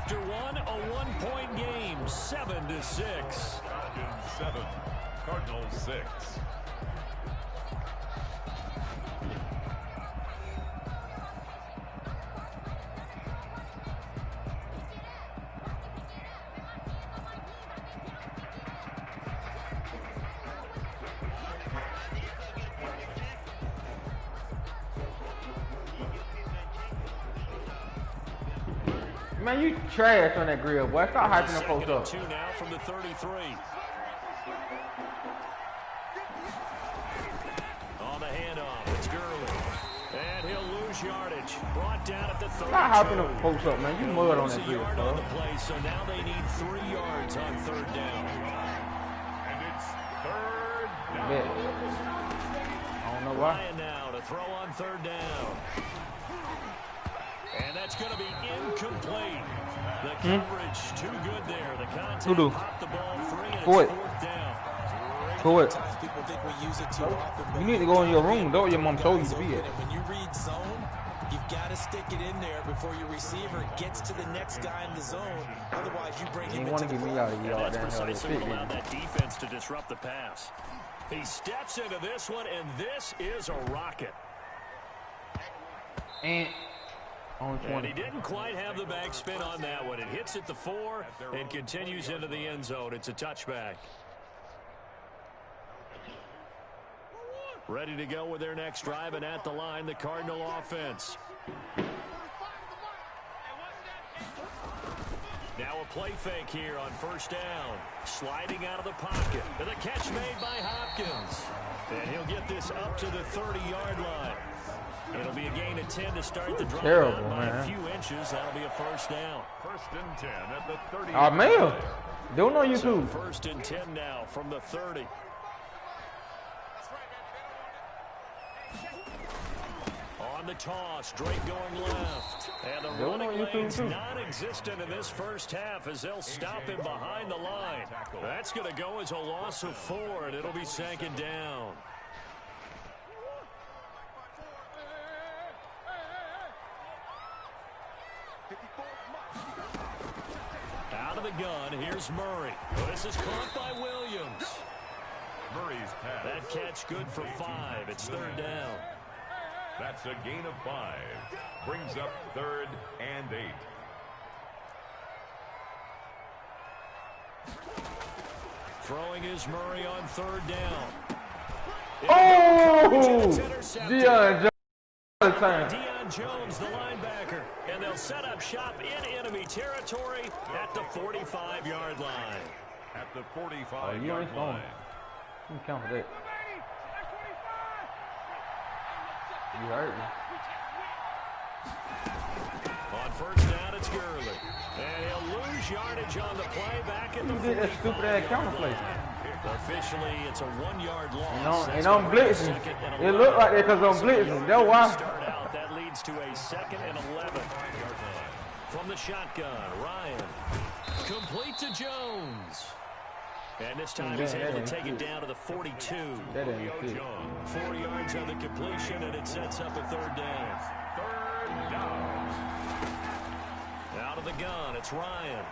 After one, a one-point game, 7-6. 7, Cardinals 6. Man, you trash on that grill, boy. Stop hyping the post up. 2 now from the 33. On the handoff, it's Gurley. And he'll lose yardage. Brought down at the 32. Stop hyping the post up, man. You mud on that grill, bro. On the play, so now they need 3 yards on 3rd down. And it's 3rd down. I don't know why. Ryan now to throw on 3rd down. And that's going to be incomplete. The coverage too good there. The contact popped the ball free, and it's 4th down. Go it. People think we use it too often. You need to go in your room. Don't your mom told you to be it. When you read zone, you've got to stick it in there before your receiver gets to the next guy in the zone. Otherwise, you bring him into the get me out of here. That's precisely what allowed that defense to disrupt the pass. He steps into this one, and this is a rocket. And he didn't quite have the backspin on that one. It hits at the 4 and continues into the end zone. It's a touchback. Ready to go with their next drive, and at the line, the Cardinal offense. Now a play fake here on 1st down. Sliding out of the pocket. And the catch made by Hopkins. And he'll get this up to the 30-yard line. It'll be a gain of 10 to start the drive. Terrible, by man. a few inches. That'll be a 1st down. 1st and 10 at the 30. Oh, man. Don't know you So too. 1st and 10 now from the 30. On the toss, Drake going left. And the running lane's non-existent in this first half as they'll stop him behind the line. That's going to go as a loss of 4, and it'll be 2nd down. Out of the gun, here's Murray. This is caught by Williams. Murray's pass. That catch good for 5. It's 3rd down. That's a gain of 5. Brings up 3rd and 8. Throwing is Murray on 3rd down. Oh! Deion Jones, the linebacker. And they'll set up shop in enemy territory at the 45-yard line. At the 45-yard line. You count for that. You heard me. On 1st down, it's Gurley. And he'll lose yardage on the play back at the 45. You did that stupid-ass counter play. Officially, it's a 1-yard loss. And I'm blitzing. It looked like that because I'm blitzing. That's why. Start out. That leads to a 2nd and 11. From the shotgun, Ryan. Complete to Jones. And this time he's able to take it down to the 42. That ain't fit. 4 yards on the completion, and it sets up a 3rd down. 3rd down. Out of the gun, it's Ryan.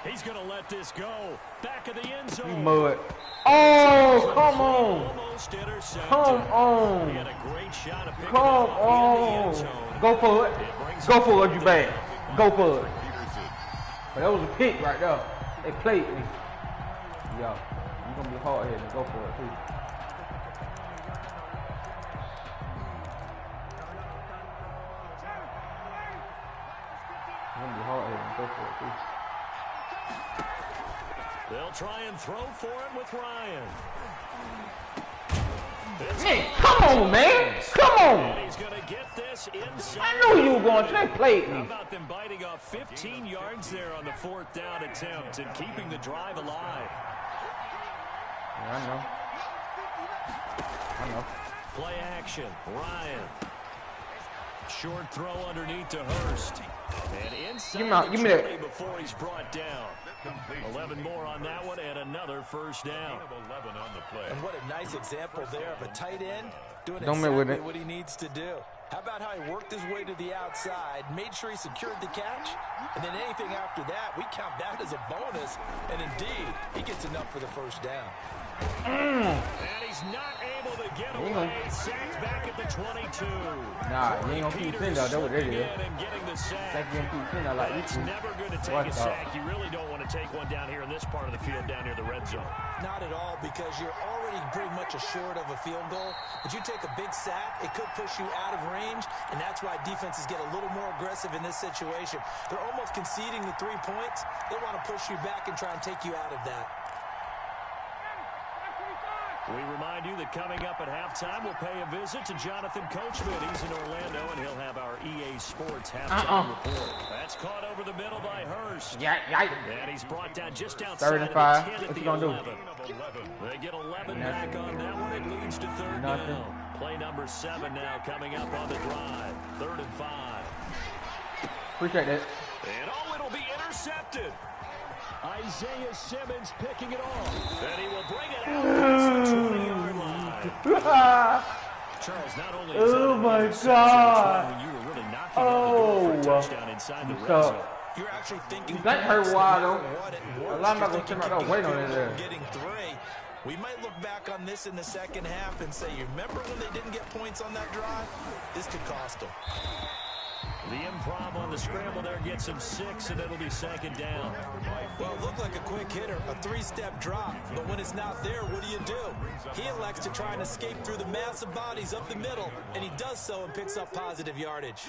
He's going to let this go. Back of the end zone. You mud. Oh, come on. Almost intercepted. Come on. He had a great shot of picking Come it off in the end on. zone. Go for it. Go for it, you bad. Go for it. But that was a pick right there. They played me. Yo, you're going to be hard here and go for it, too. You're going to be hard here and go for it, too. They'll try and throw for it with Ryan. Man, come on, man. Come on. And he's going to get this inside. I knew you were going to. They played me. How about them biting off 15 yards there on the 4th down attempt and keeping the drive alive? Yeah, I know. Play action. Ryan. Short throw underneath to Hurst. And inside give me that. before he's brought down. 11 more on that one and another 1st down. 11 on the play. And what a nice example there of a tight end doing Don't mess with exactly it. what he needs to do. How about how he worked his way to the outside, made sure he secured the catch, and then anything after that, we count that as a bonus. And indeed, he gets enough for the first down. And he's not able to get away. Sacked back at the 22. Nah, you ain't gonna keep sitting out. That's what it is. And getting the sack. Like it's never good to take a sack. You really don't want to take one down here in this part of the field, down near the red zone. Not at all, because you're already pretty much assured of a field goal. But you take a big sack, it could push you out of range, and that's why defenses get a little more aggressive in this situation. They're almost conceding the 3 points. They want to push you back and try and take you out of that. We remind you that coming up at halftime, we'll pay a visit to Jonathan Coachman. He's in Orlando, and he'll have our EA Sports halftime report. That's caught over the middle by Hurst. And he's brought down just outside 35. of the 10 at What the you gonna 11. They get 11 back on that one. It leads to third down. Play number 7 now coming up on the drive. 3rd and 5. Appreciate that. And it'll be intercepted. Isaiah Simmons picking it off. And he will bring it out past the 20-yard line. Charles, not only is oh my God. when you were really knocking on the door for a touchdown inside the red zone. You're actually thinking that hurt wide though. A lot of them gonna come out wait on it there. Getting 3. We might look back on this in the second half and say, you remember when they didn't get points on that drive? This could cost them. The improv on the scramble there gets him 6, and it'll be 2nd down. Well, it looked like a quick hitter, a 3-step drop. But when it's not there, what do? He elects to try and escape through the massive bodies up the middle, and he does so and picks up positive yardage.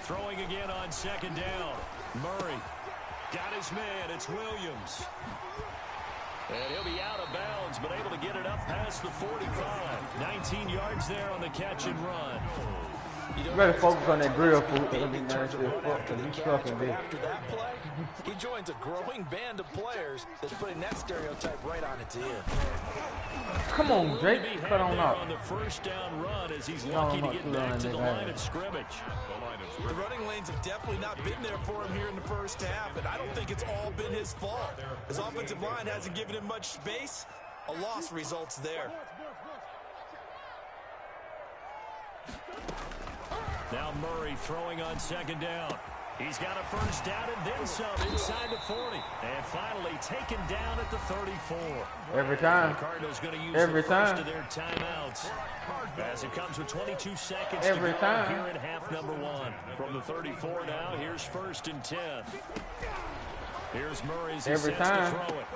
Throwing again on 2nd down. Murray got his man. It's Williams. And he'll be out of bounds, but able to get it up past the 45. 19 yards there on the catch and run. You better focus on that drill food. It'll be nice to After that play, he joins a growing band of players that's putting that stereotype right on its ear. Come on, Jake. Cut on up. On the 1st down run as he's lucky to get back to the line of scrimmage. The running lanes have definitely not been there for him here in the first half, and I don't think it's all been his fault. His offensive line hasn't given him much space. A loss results there. Now Murray throwing on 2nd down. He's got a 1st down and then some inside the 40. And finally taken down at the 34. Every time. The Cardinals going to use Every the time. first of their timeouts. As it comes with 22 seconds Every to go time. here in half number 1. From the 34 now, here's 1st and 10. Here's Murray's Every time. to throw it.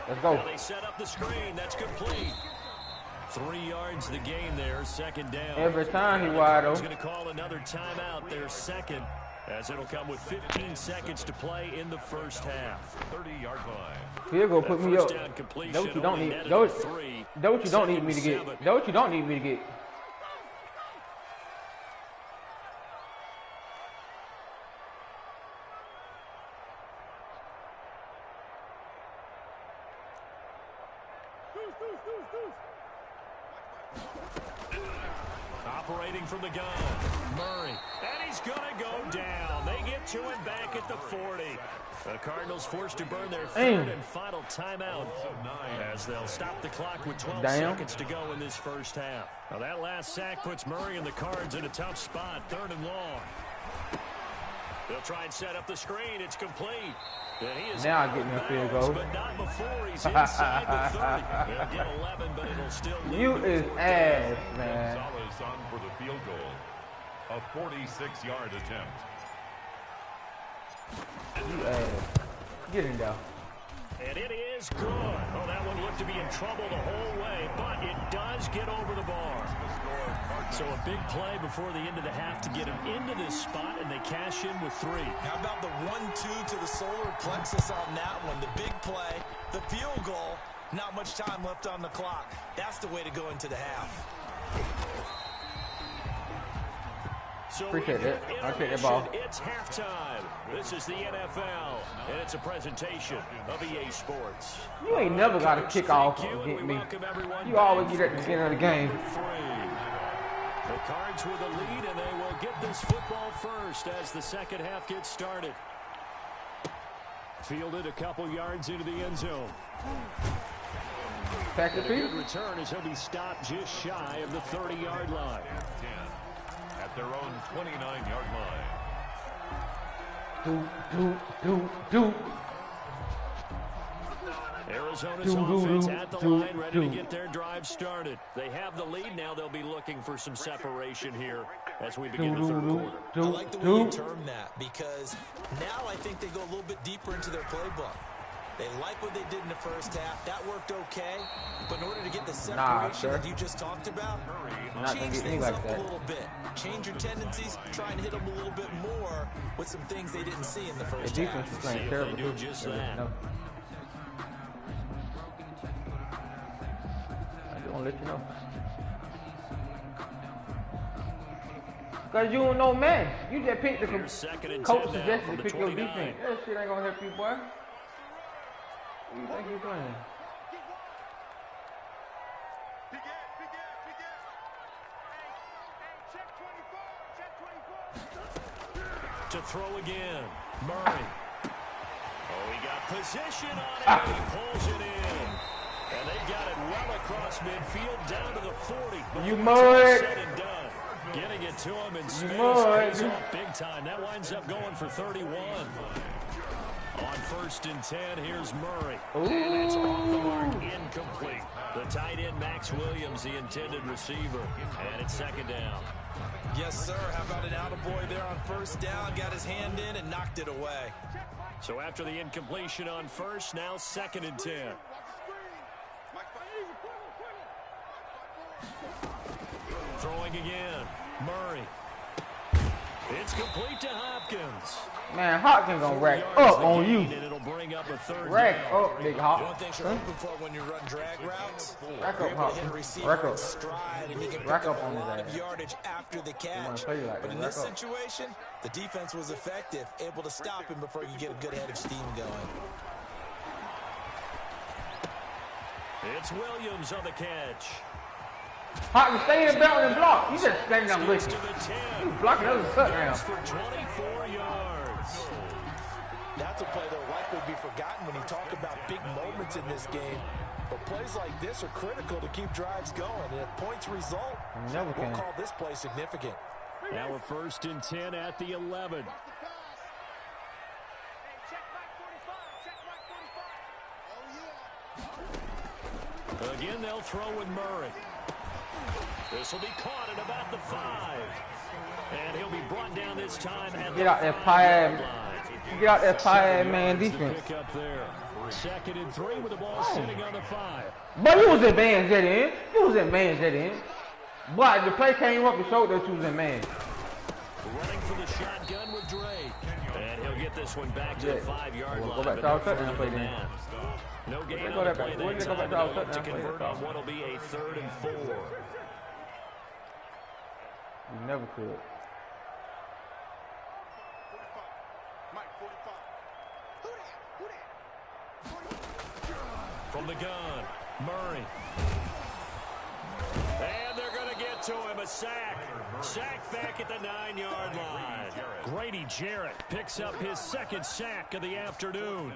Let's go. Now they set up the screen. That's complete. 3 yards the gain there, 2nd down. Every time he wide He's open. going to call another timeout there, 2nd, as it'll come with 15 seconds to play in the first half. 30-yard line. He'll go put me up. Down completion, That what you don't only need. netted That at what 3. you don't need me to get. That what you don't need me to get. Operating from the gun, Murray, and he's going to go down. They get to him back at the 40. The Cardinals forced to burn their 3rd and final timeout as they'll stop the clock with 12 seconds to go in this first half. Now that last sack puts Murray and the Cards in a tough spot, 3rd and long. They'll try and set up the screen. It's complete. And he is now getting a field goal. But not before he's inside the 30. They'll get 11, but it'll still You is ass, man. Gonzalez on for the field goal. A 46-yard attempt. You ass. Get in there. And it is good. Oh, that one looked to be in trouble the whole way, but it does get over the bar. So a big play before the end of the half to get him into this spot, and they cash in with 3. How about the 1-2 to the solar plexus on that one? The big play, the field goal, not much time left on the clock. That's the way to go into the half. So appreciate it. I'll take that ball. It's halftime. This is the NFL, and it's a presentation of EA Sports. You ain't never got to kick off against me. You always get at the beginning of the game. The Cards with the lead, and they will get this football first as the second half gets started. Fielded a couple yards into the end zone. Pack the And a good return as he'll be stopped just shy of the 30-yard line. 10 at their own 29-yard line. Do. Arizona's offense at the line, ready to get their drive started. They have the lead now. They'll be looking for some separation here as we begin the third quarter. I like the way you term that, because now I think they go a little bit deeper into their playbook. They like what they did in the first half. That worked okay. But in order to get the separation that you just talked about, change things up a little bit. Change your tendencies. Try and hit them a little bit more with some things they didn't see in the first half. Defense is playing terrible. Do just that. I'll let you know. Because you don't know, man. You just picked the coach suggested to pick your defense. That shit ain't going to help you, boy. What do you think you're playing? To throw again. Murray. Oh, he got position on it. He pulls it in. And they've got it well across midfield down to the 40. You mud. Said and done. Getting it to him in space. Pays off big time. That winds up going for 31. On 1st and 10, here's Murray. And it's off the mark, incomplete. The tight end, Max Williams, the intended receiver. And it's 2nd down. Yes, sir. How about an attaboy there on 1st down? Got his hand in and knocked it away. So after the incompletion on 1st, now 2nd and 10. Throwing again. Murray. It's complete to Hopkins. Man, Hopkins gonna rack up on you. And it'll bring up a 3rd rack down. up, big Hop. One thing you're hoping for when you run drag routes, rack up, Hopkins. Rack up. Stride, and you can rack pick up on a lot his of yardage after the catch. Like but in this situation, the defense was effective, able to stop him before you get a good head of steam going. It's Williams on the catch. Hopkins, stay in the belt and block. You just standing there looking. You blocking those touchdowns. For 24 yards. That's a play that will likely be forgotten when you talk about big moments in this game. But plays like this are critical to keep drives going. And if points result, we'll call this play significant. Now we're 1st and 10 at the 11. Again, they'll throw with Murray. This will be caught at about the 5. And he'll be brought down this time at Get out that pie, get out that pie, man, defense. Pick up there. 2nd and 3 with the ball sitting on the 5. But you was in man's that in. You was in man's that in. But the play came up and showed that you was in man. Running for the shotgun with Drake. And he'll get this one back to the 5-yard line. Go back to our touchdown play then. No gain on the play that time. They'll look to convert on what will be a 3rd and 4. You never could. From the gun, Murray. And they're going to get to him. A sack. Sack back at the 9-yard line. Grady Jarrett picks up his 2nd sack of the afternoon.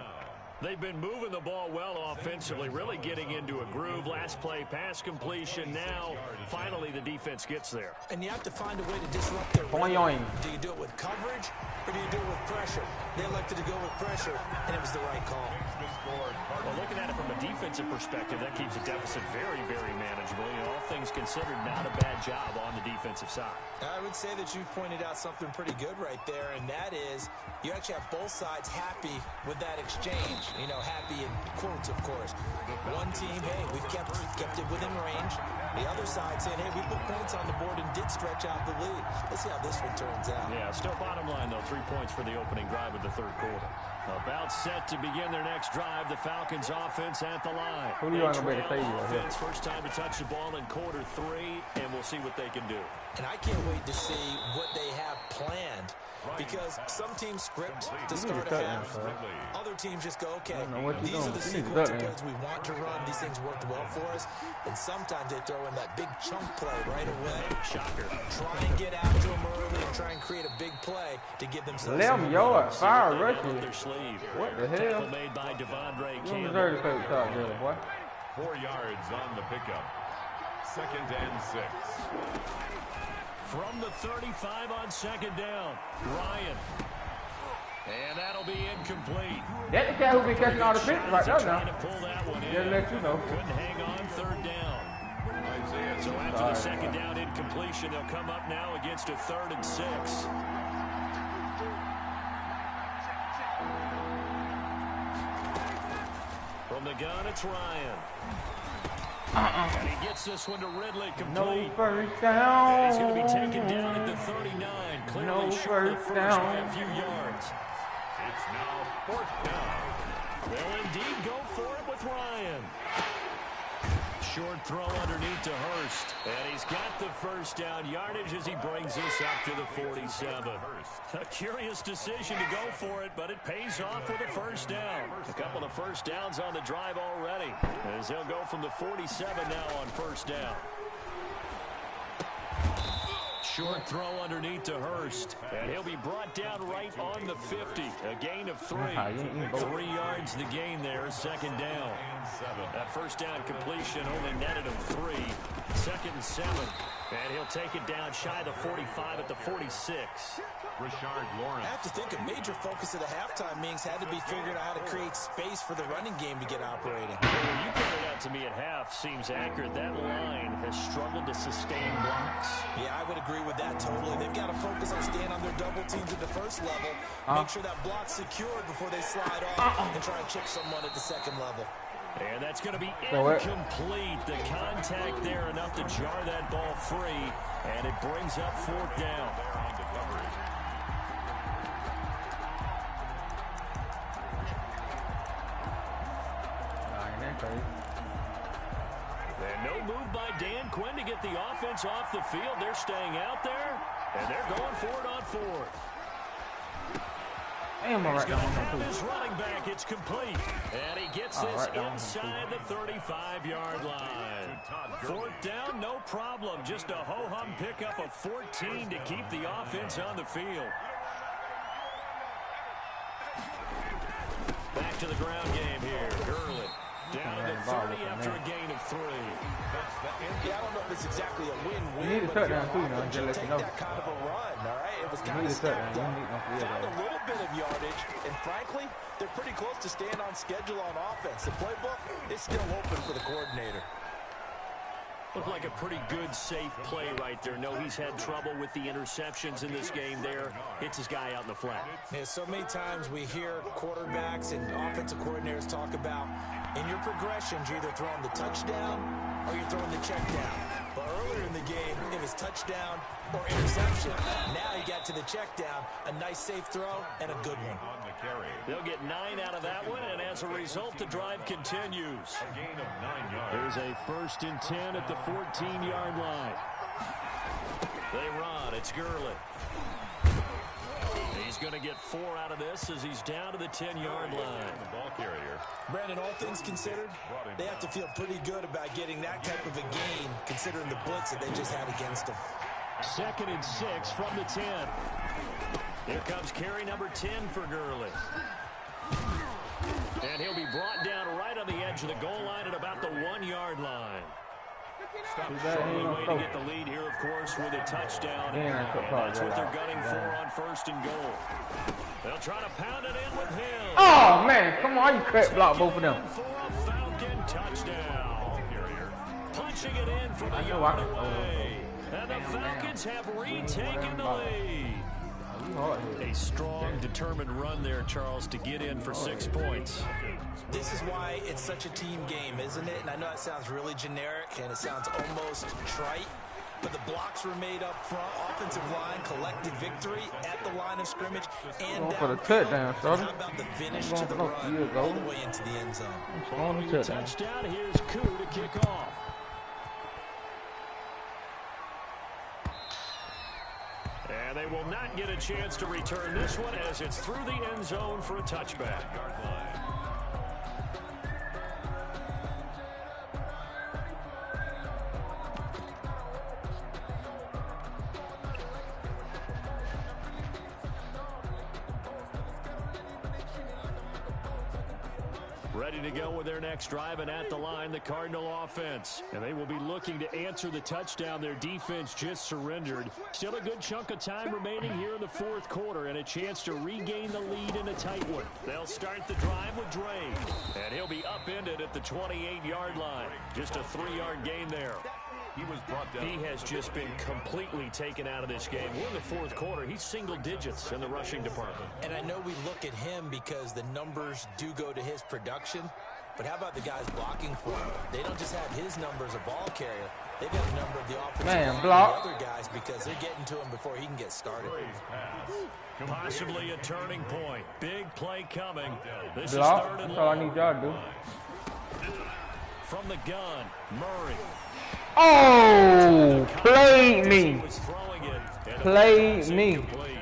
They've been moving the ball well offensively, really getting into a groove. Last play, pass completion. Now, finally, the defense gets there. And you have to find a way to disrupt their rhythm. Do you do it with coverage, or do you do it with pressure? They elected to go with pressure, and it was the right call. Well, looking at it from a defensive perspective, that keeps the deficit very, very manageable. You know, all things considered, not a bad job on the defensive side. I would say that you've pointed out something pretty good right there, and that is you actually have both sides happy with that exchange. You know, happy in quotes, of course. One team, hey, we've kept it within range. The other side saying, hey, we put points on the board and did stretch out the lead. Let's see how this one turns out. Yeah, still bottom line, though. 3 points for the opening drive of the 3rd quarter. About set to begin their next drive. The Falcons offense at the line. Who do you want to make a say here? First time to touch the ball in quarter 3, and we'll see what they can do. And I can't wait to see what they have planned. Because some teams script to start a half. Other teams just go, okay, these are the sequence of plays we want to run. These things worked well for us. And sometimes they throw in that big chunk play right away. Shocker. Try and get after them early and try and create a big play to give themselves 11 yards, fire rushing. Their sleeve. What the hell? Tackle made by Devondre You Campbell. deserve to play the top, really, boy. 4 yards on the pickup. 2nd and 6. From the 35 on 2nd down, Ryan. And that'll be incomplete. That's the guy who been catching all the pitches right there now. To pull that one in. Just let you know. Couldn't hang on 3rd down. So after the 2nd down incompletion, they'll come up now against a 3rd and 6. From the gun, it's Ryan. And he gets this one to Ridley, complete. No first down. And he's going to be taken down at the 39. Clearly short of first by a few yards. It's now 4th down. They'll indeed go for it with Ryan. Short throw underneath to Hurst. And he's got the first down yardage as he brings this up to the 47. A curious decision to go for it, but it pays off with a first down. A couple of first downs on the drive already, as they'll go from the 47 now on first down. Short throw underneath to Hurst, and he'll be brought down right on the 50. A gain of 3. 3 yards the gain there, 2nd down. That first down completion only netted him 3. 2nd and 7. And he'll take it down shy of the 45 at the 46. SchooterLawrence. I have to think a major focus of the halftime meetings had to be figuring out how to create space for the running game to get operating. When you pointed out to me at half, seems accurate. That line has struggled to sustain blocks. Yeah, I would agree with that totally. They've got to focus on staying on their double teams at the first level. Make sure that block's secured before they slide off and try and chip someone at the 2nd level. And that's going to be incomplete. The contact there enough to jar that ball free, and it brings up 4th down. And no move by Dan Quinn to get the offense off the field. They're staying out there, and they're going for it on 4th. He's going to have his running back. It's complete. And he gets this inside the 35-yard line. 4th down, no problem. Just a ho-hum pickup of 14 to keep the offense on the field. Back to the ground game here. Gurley down to the 30 after a gain of 3. Yeah, I don't know if it's exactly a win-win. You need a touchdown too, you know, just let you know. That kind of a run, all right? It was kind of stepped up, found a little bit of yardage, and frankly, they're pretty close to staying on schedule on offense. The playbook is still open for the coordinator. Looked like a pretty good, safe play right there. No, he's had trouble with the interceptions in this game there. Hits his guy out in the flat. Yeah, so many times we hear quarterbacks and offensive coordinators talk about in your progressions, you're either throwing the touchdown or you're throwing the check down. But earlier in the game, it was touchdown or interception. Now you got to the check down, a nice safe throw, and a good one. They'll get 9 out of that one, and as a result, the drive continues. A gain of 9 yards. There's a 1st and 10 at the 14-yard line. They run. It's Gurley. He's going to get 4 out of this as he's down to the 10-yard line. The ball carrier. Brandon, all things considered, they have to feel pretty good about getting that type of a gain, considering the blitz that they just had against them. 2nd and 6 from the 10. Here comes carry number 10 for Gurley. And he'll be brought down right on the edge of the goal line at about the 1-yard line. Shortly way to get the lead here, of course, with a touchdown. And that's what they're gunning for on 1st and goal. They'll try to pound it in with Hill. Oh, man. Come on. You crack block both of them. For a Falcon touchdown. Punching it in from a yard away. And the Falcons have retaken the lead. A strong, determined run there, Charles, to get in for 6 points. This is why it's such a team game, isn't it? And I know that sounds really generic and it sounds almost trite, but the blocks were made up front. Offensive line, collected victory at the line of scrimmage and for the touchdown, son. How about the finish to the run all the way into the end zone? Touchdown. Here's Koo to kick off. And they will not get a chance to return this one as it's through the end zone for a touchback. Ready to go with their next drive, and at the line, the Cardinal offense. And they will be looking to answer the touchdown their defense just surrendered. Still a good chunk of time remaining here in the fourth quarter, and a chance to regain the lead in a tight one. They'll start the drive with Dre, and he'll be upended at the 28-yard line. Just a 3-yard gain there. He was brought down. He has just been completely taken out of this game. We're in the fourth quarter. He's single digits in the rushing department. And I know we look at him because the numbers do go to his production, but how about the guys blocking for him? They don't just have his number as a ball carrier. They've got a number of the offensive block. the other guys because they're getting to him before he can get started. Possibly a turning point. Big play coming. This Block. is third and That's all I long. need y'all to do. From the gun, Murray. Oh, played me. Was throwing it, and Played me. incomplete.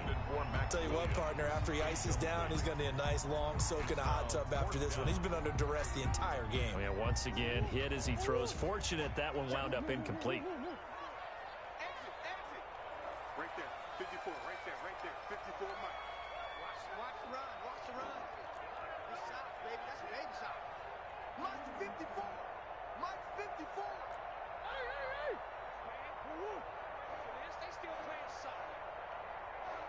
I'll tell you what, partner, after he ices down, he's going to need a nice long soak in a hot tub after this one. He's been under duress the entire game. And once again, hit as he throws. Fortunate that one wound up incomplete. Right there, 54, right there, 54, Mike. Watch the run, watch the run. This shot, baby, that's a baby shot. Mike's 54, Mike's 54. Hey. They still playing soccer.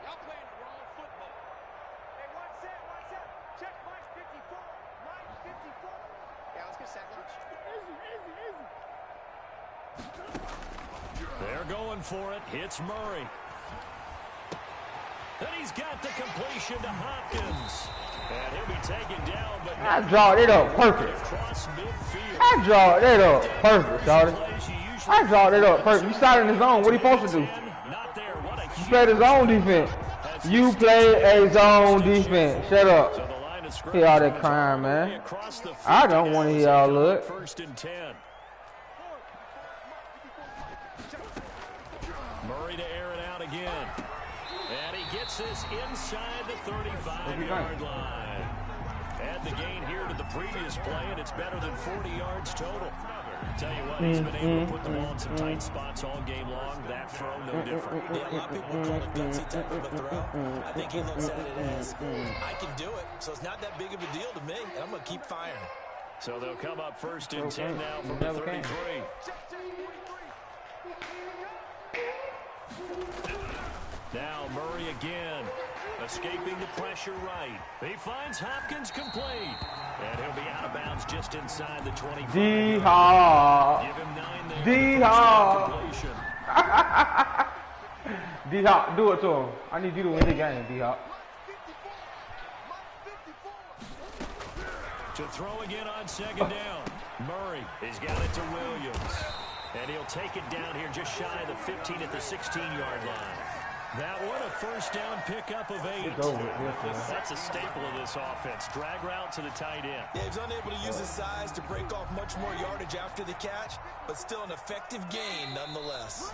Y'all playing the wrong football. Hey, watch that. Check Mike 54, Mike 54. Yeah, let's get sack lunch. Easy. They're going for it. Hits Murray. And he's got the completion to Hopkins. And he'll be taken down, but I drawed it up perfect. across midfield. I drawed it up perfect, shawty. I drawed it up perfect. You started in the zone. What are you supposed to do? Not there. What a You played a zone defense. You played a zone defense. Shut up. So the line of scrimmage Hear all that is crying, all the way man. across the I don't want to hear all field. that. First and 10. Murray to air it out again. And he gets this inside the 35-yard line. Add the gain here to the previous play, and it's better than 40 yards total. Tell you what, he's been able to put the ball in some tight spots all game long. That throw, no different. Yeah, a lot of people call it gutsy type of a throw. I think he looks at it as, I can do it, so it's not that big of a deal to me, and I'm going to keep firing. So they'll come up first and 10 now from the 33. Now Murray again, escaping the pressure right. He finds Hopkins complete. And he'll be out of bounds just inside the 25. D-Hop. Give him 9 there. D-Hop. Completion. D-Hop, do it to him. I need you to win the game, D-Hop. To throw again on second down. Murray, he's got it to Williams. And he'll take it down here just shy of the 15 at the 16-yard line. That one, a first down pickup of 8. That's a staple of this offense. Drag route to the tight end. Yeah, he's unable to use his size to break off much more yardage after the catch, but still an effective gain nonetheless.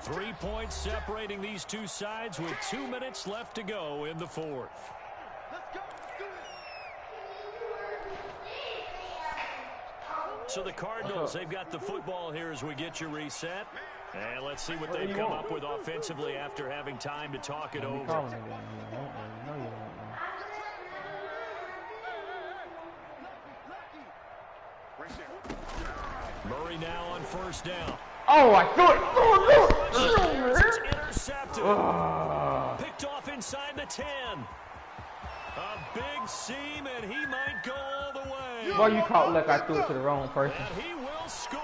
3 points separating these two sides with 2 minutes left to go in the fourth. So the Cardinals, they've got the football here as we get you reset. And let's see what they've come up with offensively after having time to talk it over. Murray now on first down. Oh, I threw it. It's intercepted. Picked off inside the 10. A big seam, and he might go all the way. Boy, you caught like I threw it to the wrong person. And he will score.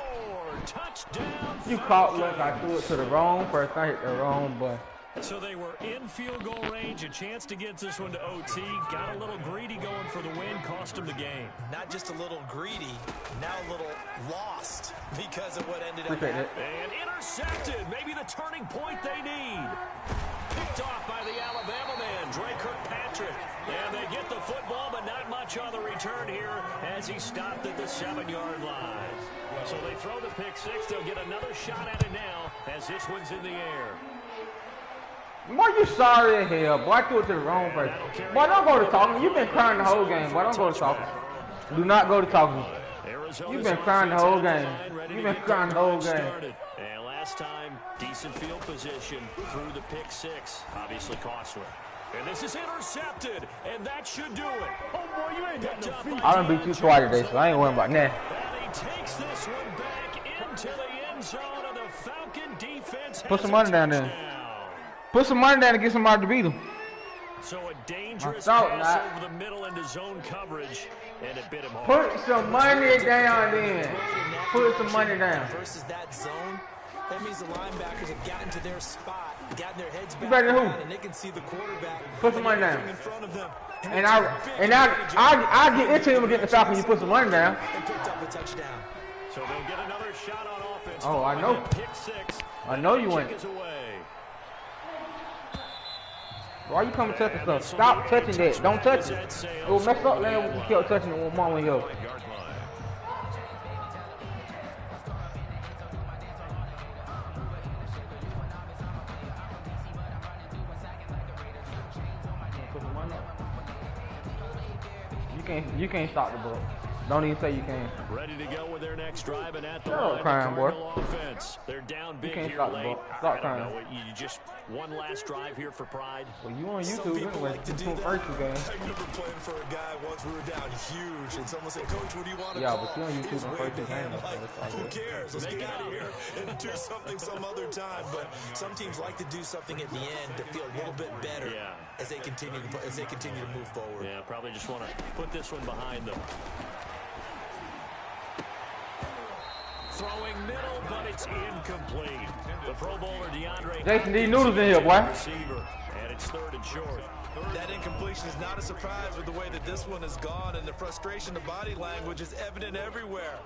Touchdown. You caught like I threw it to the wrong person. I hit the wrong button. So they were in field goal range, a chance to get this one to OT. Got a little greedy going for the win, cost him the game. Not just a little greedy, now a little lost because of what ended up Appreciate it. happening. And intercepted, maybe the turning point they need. Picked off by the Alabama man, Dre Kirkpatrick. And they get the football, but not much on the return here as he stopped at the 7-yard line. So they throw the pick six. They'll get another shot at it now as this one's in the air. Boy, you sorry as hell. Boy, I threw it to the wrong person. Boy, don't go to talking. You've been crying the whole game. Boy, don't go to talking. Do not go to talking. You've been crying the whole game. You've been crying the whole game. And last time, decent field position through the pick six. Obviously costly. And this is intercepted, and that should do it. Oh, boy, you ain't got no feet. I done beat you twice today, so I ain't worrying about that. And he takes this one back into the end zone of the Falcon defense. Put some money down there. Put some money down to get somebody to beat him. So a dangerous pass over the middle into zone coverage, and it bit him hard. Put some money down then. Put some money down. Versus that zone, that means the linebackers have gotten to their spot, gotten their heads back better than who? and they can see the quarterback. Put some money down. In front of them. And I get into him against the Falcons. You put some money down. And picked up a touchdown. So they'll get another shot on offense. Oh, I know. Pick six. I know you ain't. Away. Why you coming touching stuff? Stop touching that. Don't touch it. It will mess up then when you kept touching it one more here. You can't stop the ball. Don't even say you can. Ready to go with their next drive and at the Shut up, line. crying, boy. Offense. They're down big can't here stop the late. ball. Stop I crying. don't know. You just one last drive here for pride. Well, you on Some YouTube people anyway. like to You do doing that. first game. I remember playing for a guy once we were down huge, and someone said, "Coach, what do you want to Yeah, call?" but you on YouTube He's on waving first the hand game. like, who cares? Let's get out of here and do something some other time. But Some teams like to do something at the end to feel a little bit better as they continue to move forward. Yeah, probably just want to put this one behind them. Throwing middle, but it's incomplete. The Pro Bowler DeAndre Jason D. Noodles in here, boy. Receiver, and it's third and short. that incompletion is not a surprise with the way that this one has gone, and the frustration, the body language is evident everywhere.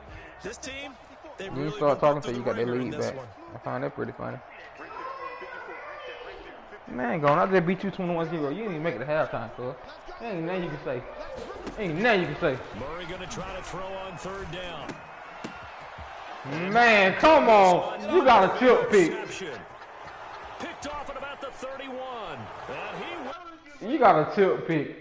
This team, they You really start talking through so you the got that ringer in lead this back. one. I find that pretty funny. Man, going, I just beat you 21-0. You didn't even make it to halftime, cuz. Ain't nothing you can say. Ain't nothing you can say. Murray going to try to throw on third down. Man, come on. You got a chip pick. Picked off at about the 31. And he You got a chip pick.